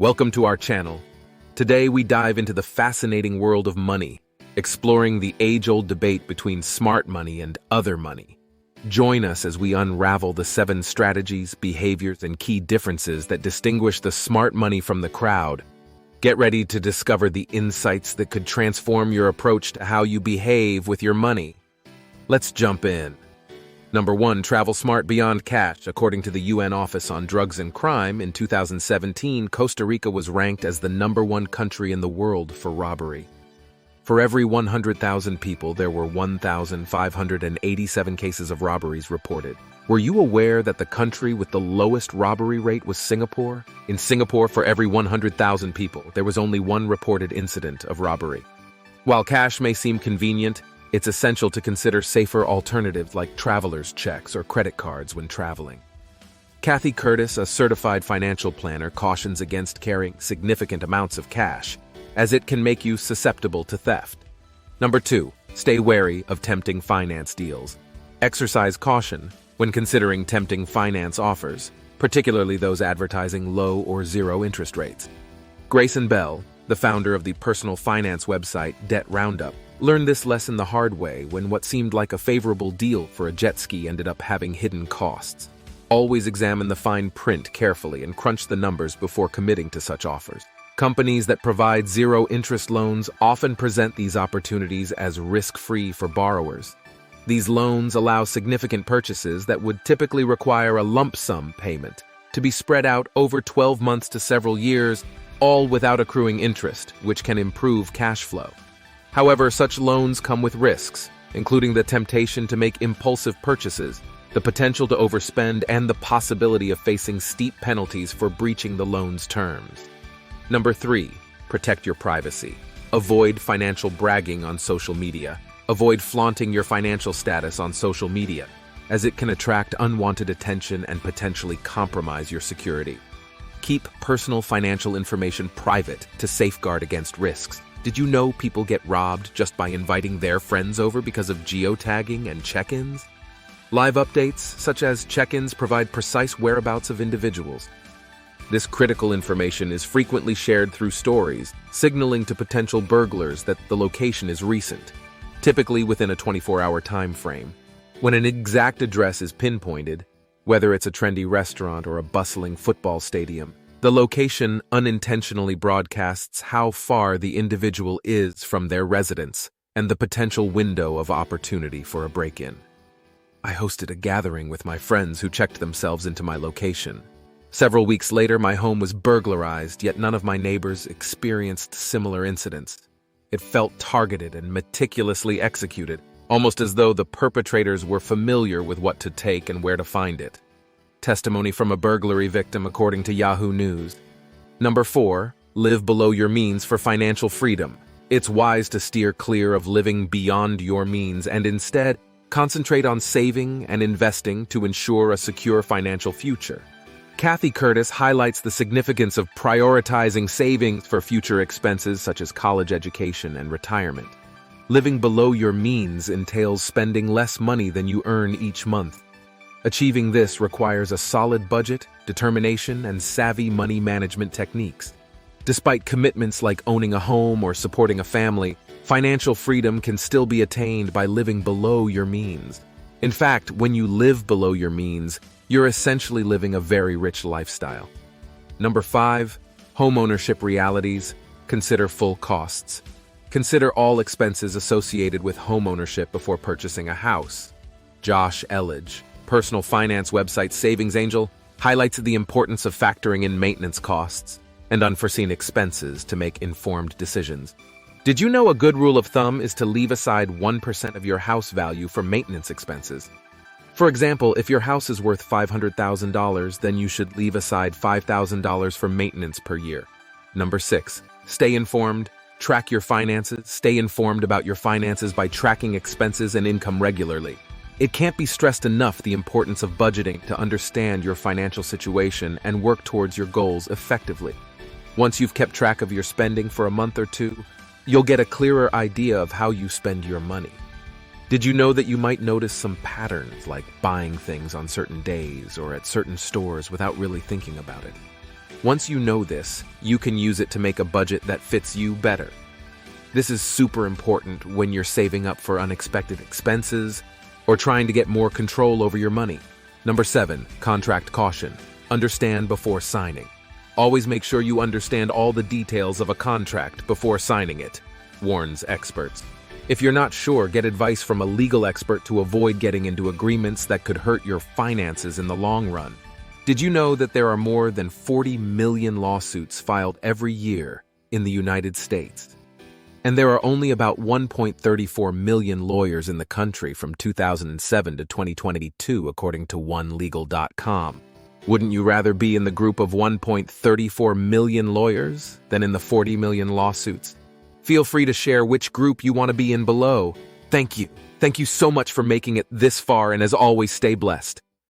Welcome to our channel. Today we dive into the fascinating world of money, exploring the age-old debate between smart money and other money. Join us as we unravel the 7 strategies, behaviors, and key differences that distinguish the smart money from the crowd. Get ready to discover the insights that could transform your approach to how you behave with your money. Let's jump in. Number 1. Travel smart beyond cash. According to the UN Office on Drugs and Crime, in 2017, Costa Rica was ranked as the #1 country in the world for robbery. For every 100,000 people, there were 1,587 cases of robberies reported. Were you aware that the country with the lowest robbery rate was Singapore? In Singapore, for every 100,000 people, there was only 1 reported incident of robbery. While cash may seem convenient, it's essential to consider safer alternatives like traveler's checks or credit cards when traveling. Kathy Curtis, a certified financial planner, cautions against carrying significant amounts of cash, as it can make you susceptible to theft. Number 2. Stay wary of tempting finance deals. Exercise caution when considering tempting finance offers, particularly those advertising low or zero interest rates. Grayson Bell, the founder of the personal finance website Debt Roundup, learned this lesson the hard way when what seemed like a favorable deal for a jet ski ended up having hidden costs. Always examine the fine print carefully and crunch the numbers before committing to such offers. Companies that provide zero-interest loans often present these opportunities as risk-free for borrowers. These loans allow significant purchases that would typically require a lump sum payment to be spread out over 12 months to several years, all without accruing interest, which can improve cash flow. However, such loans come with risks, including the temptation to make impulsive purchases, the potential to overspend, and the possibility of facing steep penalties for breaching the loan's terms. Number 3. Protect your privacy. Avoid financial bragging on social media. Avoid flaunting your financial status on social media, as it can attract unwanted attention and potentially compromise your security. Keep personal financial information private to safeguard against risks. Did you know people get robbed just by inviting their friends over because of geotagging and check-ins? Live updates, such as check-ins, provide precise whereabouts of individuals. This critical information is frequently shared through stories, signaling to potential burglars that the location is recent, typically within a 24-hour time frame. When an exact address is pinpointed, whether it's a trendy restaurant or a bustling football stadium, the location unintentionally broadcasts how far the individual is from their residence and the potential window of opportunity for a break-in. I hosted a gathering with my friends who checked themselves into my location. Several weeks later, my home was burglarized, yet none of my neighbors experienced similar incidents. It felt targeted and meticulously executed, almost as though the perpetrators were familiar with what to take and where to find it. Testimony from a burglary victim, according to Yahoo News. Number 4. Live below your means for financial freedom. It's wise to steer clear of living beyond your means and instead concentrate on saving and investing to ensure a secure financial future. Kathy Curtis highlights the significance of prioritizing savings for future expenses such as college education and retirement. Living below your means entails spending less money than you earn each month. Achieving this requires a solid budget, determination, and savvy money management techniques. Despite commitments like owning a home or supporting a family, financial freedom can still be attained by living below your means. In fact, when you live below your means, you're essentially living a very rich lifestyle. Number 5. Homeownership realities. Consider full costs. Consider all expenses associated with homeownership before purchasing a house. Josh Elledge, personal finance website Savings Angel, highlights the importance of factoring in maintenance costs and unforeseen expenses to make informed decisions. Did you know a good rule of thumb is to leave aside 1% of your house value for maintenance expenses? For example, if your house is worth $500,000, then you should leave aside $5,000 for maintenance per year. Number 6. Stay informed. Track your finances. Stay informed about your finances by tracking expenses and income regularly. It can't be stressed enough the importance of budgeting to understand your financial situation and work towards your goals effectively. Once you've kept track of your spending for a month or two, you'll get a clearer idea of how you spend your money. Did you know that you might notice some patterns, like buying things on certain days or at certain stores without really thinking about it? Once you know this, you can use it to make a budget that fits you better. This is super important when you're saving up for unexpected expenses or trying to get more control over your money. Number 7, contract caution. Understand before signing. Always make sure you understand all the details of a contract before signing it, warns experts. If you're not sure, get advice from a legal expert to avoid getting into agreements that could hurt your finances in the long run. Did you know that there are more than 40 million lawsuits filed every year in the United States? And there are only about 1.34 million lawyers in the country from 2007 to 2022, according to onelegal.com. Wouldn't you rather be in the group of 1.34 million lawyers than in the 40 million lawsuits? Feel free to share which group you want to be in below. Thank you. Thank you so much for making it this far, and as always, stay blessed.